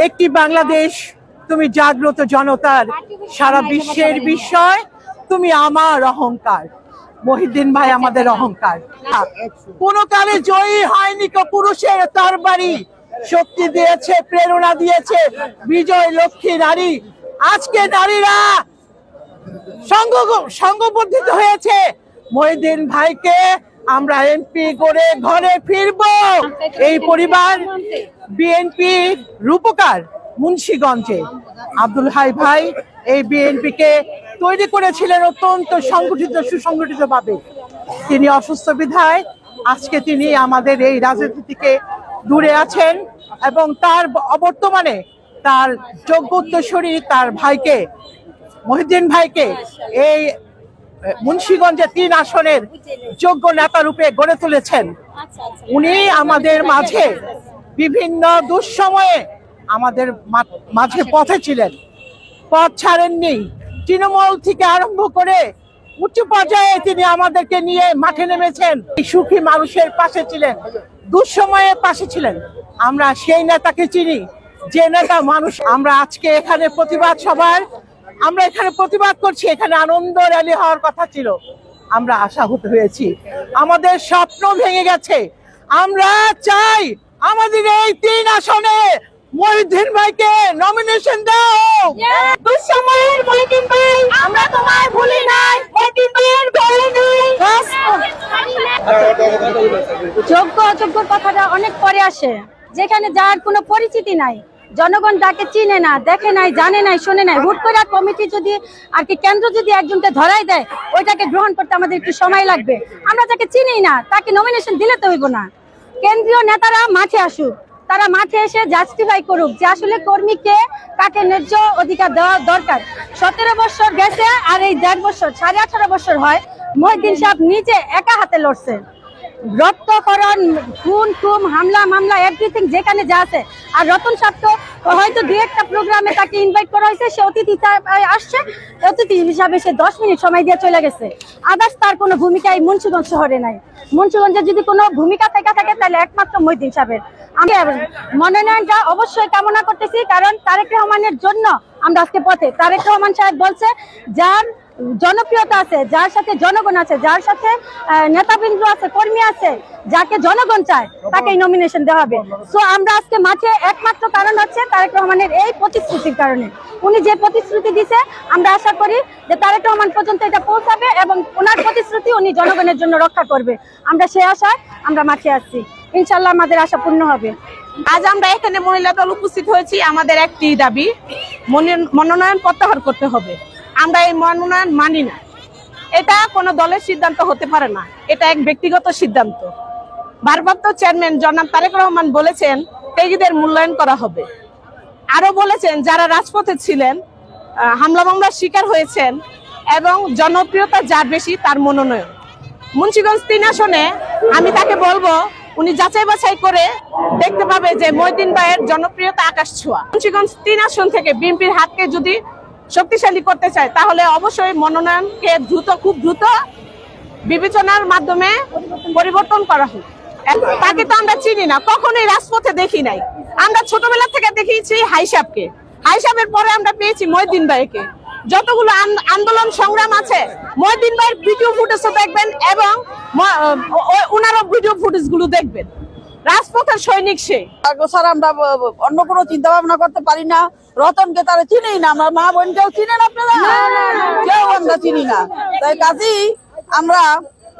একটি বাংলাদেশ, তুমি জাগ্রত জনতার, সারা বিশ্বের বিষয়, তুমি আমার অহংকার। মহিউদ্দিন ভাই আমাদের অহংকার। কোন কালে জয়ী হয়নি পুরুষের তরবারি, শক্তি দিয়েছে, প্রেরণা দিয়েছে বিজয় লক্ষ্মী নারী। আজকে নারীরা সংঘবদ্ধ হয়েছে। মহিউদ্দিন ভাইকে আমরা এমপি করে ঘরে ফিরবো। এই পরিবার বিএনপি রূপকার মুন্সিগঞ্জে আব্দুল হাই ভাই এই বিএনপি কে তৈরি করেছিলেন অত্যন্ত সংগঠিত সুসংগঠিত ভাবে। তিনি অসুস্থ বিধায় আজকে তিনি আমাদের এই রাজনীতি থেকে দূরে আছেন এবং তার অবর্তমানে তার যোগ্য উত্তরসূরি তার ভাইকে মহিউদ্দিন ভাইকে এই মুন্সিগঞ্জে ৩ আসনের যোগ্য নেতা রূপে গড়ে তুলেছেন। উনি আমাদের মাঝে বিভিন্ন দুঃসময়ে আমাদের মাঝে পথে ছিলেন, পথ ছাড়েননি। তৃণমূল থেকে আরম্ভ করে উচ্চ পর্যায়ে তিনি আমাদেরকে নিয়ে মাঠে নেমেছেন। সুখী মানুষের পাশে ছিলেন, দুঃসময়ে পাশে ছিলেন। আমরা সেই নেতাকে চিনি যে নেতা মানুষ। আমরা আজকে এখানে প্রতিবাদ সভার আমরা এখানে প্রতিবাদ করছি। এখানে আনন্দ র্যালি হওয়ার কথা ছিল, আমরা আশাহত হয়েছি। আমাদের স্বপ্ন ভেঙে গেছে। আমরা চাই আমাদের এই ৩ আসনে মহিউদ্দিন ভাইকে নমিনেশন দাও। দুঃসময়ের মহিউদ্দিন ভাই, আমরা তোমায় ভুলি নাই। মহিউদ্দিন ভাইয়ের ভুলি নাই। যোগ্য অযোগ্য কথাটা অনেক পরে আসে, যেখানে যার কোনো পরিচিতি নাই, জনগণ তাকে চিনে না, দেখে নাই, জানে নাই, শোনে নাই। হুট করে কমিটি যদি আর কি কেন্দ্র যদি একজনকে ধরাই দেয়, ওইটাকে গ্রহণ করতে আমাদের একটু সময় লাগবে। আমরা যাকে চিনি না তাকে নমিনেশন দিলে তো হইব না। কেন্দ্রীয় নেতারা মাঠে আসুক, তারা মাঠে এসে জাস্টিফাই করুক যে আসলে কর্মীকে কাকে ন্যায্য অধিকার দেওয়া দরকার। 17 বছর গেছে আর এই 1.5 বছর 18.5 বছর হয় মহিউদ্দিন সাহেব নিজে একা হাতে লড়ছে। রক্তকরণ, খুন, হামলা মামলা এভরিথিং যেখানে যা আছে। আর রতন সাহেব তো হয়তো 2-1টা প্রোগ্রামে তাকে ইনভাইট করা হয়েছে, সে অতিথি আসছে, অতিথি হিসাবে সে 10 মিনিট সময় দিয়ে চলে গেছে। আদার্স তার কোনো ভূমিকা এই মুন্সিগঞ্জ শহরে নাই। মুন্সিগঞ্জে যদি কোনো ভূমিকা থেকে থাকে তাহলে একমাত্র মহিউদ্দিন সাহেবের। আমি মনোনয়নটা অবশ্যই কামনা করতেছি, কারণ তারেক রহমানের জন্য আমরা আজকে পথে। তারেক রহমান সাহেব বলছে যার জনপ্রিয়তা আছে, যার সাথে জনগণ আছে, যার সাথে নেতাবৃন্দ আছে, কর্মী আছে, যাকে জনগণ চায় তাকে নমিনেশন দেওয়া হবে। সো আমরা আজকে মাঠে একমাত্র কারণ হচ্ছে তারেক রহমানের এই প্রতিশ্রুতির কারণে। উনি যে প্রতিশ্রুতি দিছে, আমরা আশা করি যে তারেক রহমান পর্যন্ত এটা পৌঁছাবে এবং ওনার প্রতিশ্রুতি উনি জনগণের জন্য রক্ষা করবে। আমরা সে আশায় আমরা মাঠে আসছি, ইনশাল্লাহ আমাদের আশা পূর্ণ হবে। আজ আমরা এখানে মহিলা দল উপস্থিত হয়েছি। আমাদের একটি দাবি, মনোনয়ন প্রত্যাহার করতে হবে। আমরা এই মনোনয়ন মানি না। এটা কোনো দলের সিদ্ধান্ত হতে পারে না, এটা এক ব্যক্তিগত সিদ্ধান্ত। ভারপ্রাপ্ত চেয়ারম্যান জনাব তারেক রহমান বলেছেন ত্যাগীদের মূল্যায়ন করা হবে। আরো বলেছেন যারা রাজপথে ছিলেন, হামলা মামলার শিকার হয়েছেন এবং জনপ্রিয়তা যার বেশি তার মনোনয়ন। মুন্সিগঞ্জ 3 আসনে আমি তাকে বলবো উনি যাচাই বাছাই করে দেখতে পাবে যে মহিউদ্দিন ভাইয়ের জনপ্রিয়তা আকাশ ছোঁয়া। মুন্সিগঞ্জ 3 আসন থেকে বিএনপির হাতকে যদি শক্তিশালী করতে চায় তাহলে অবশ্যই মনোনয়নকে খুব দ্রুত বিবেচনার মাধ্যমে পরিবর্তন করা হোক। তাকে তো আমরা চিনি না, কখনোই রাজপথে দেখি নাই। আমরা ছোটবেলা থেকে দেখিয়েছি হাইসাবকে, হাইসাবের পরে আমরা পেয়েছি মহিউদ্দিন ভাইকে। যতগুলো আন্দোলন সংগ্রাম আছে মহিউদ্দিন ভাইয়ের ভিডিও ফুটেজ দেখবেন এবং ওনারও ভিডিও ফুটেজ গুলো দেখবেন। রাজপথের সৈনিক সে। স্যার আমরা অন্য কোনো চিন্তা ভাবনা করতে পারি না। রতনকে তারা চিনেই না, আমার মা বোনকেও চিনেন আপনারা, কেউ আমরা চিনি না। তাই কাজেই আমরা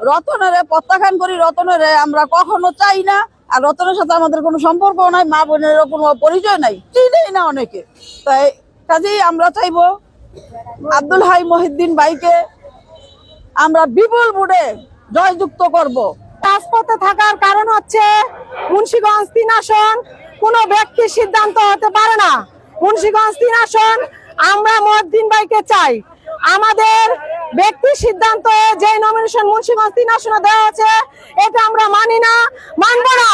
রতনের প্রত্যাখ্যান করি। রতনের আমরা কখনো চাই না। আর রতনের সাথে আমাদের কোনো সম্পর্ক নাই, মা বোনের কোনো পরিচয় নাই, চিনেই না অনেকে। তাই কাজেই আমরা চাইবো আব্দুল হাই মহিউদ্দিন ভাইকে আমরা বিপুল ভোটে জয়যুক্ত করব। রাজপথে থাকার কারণ হচ্ছে মুন্সিগঞ্জ 3 আসন কোনো ব্যক্তির সিদ্ধান্ত হতে পারে না। মুন্সিগঞ্জ 3 আসন আমরা মহিউদ্দিন ভাইকে চাই। আমাদের ব্যক্তির সিদ্ধান্ত যে নমিনেশন মুন্সিগঞ্জ 3 আসনে দেওয়া আছে এটা আমরা মানি না, মানব না।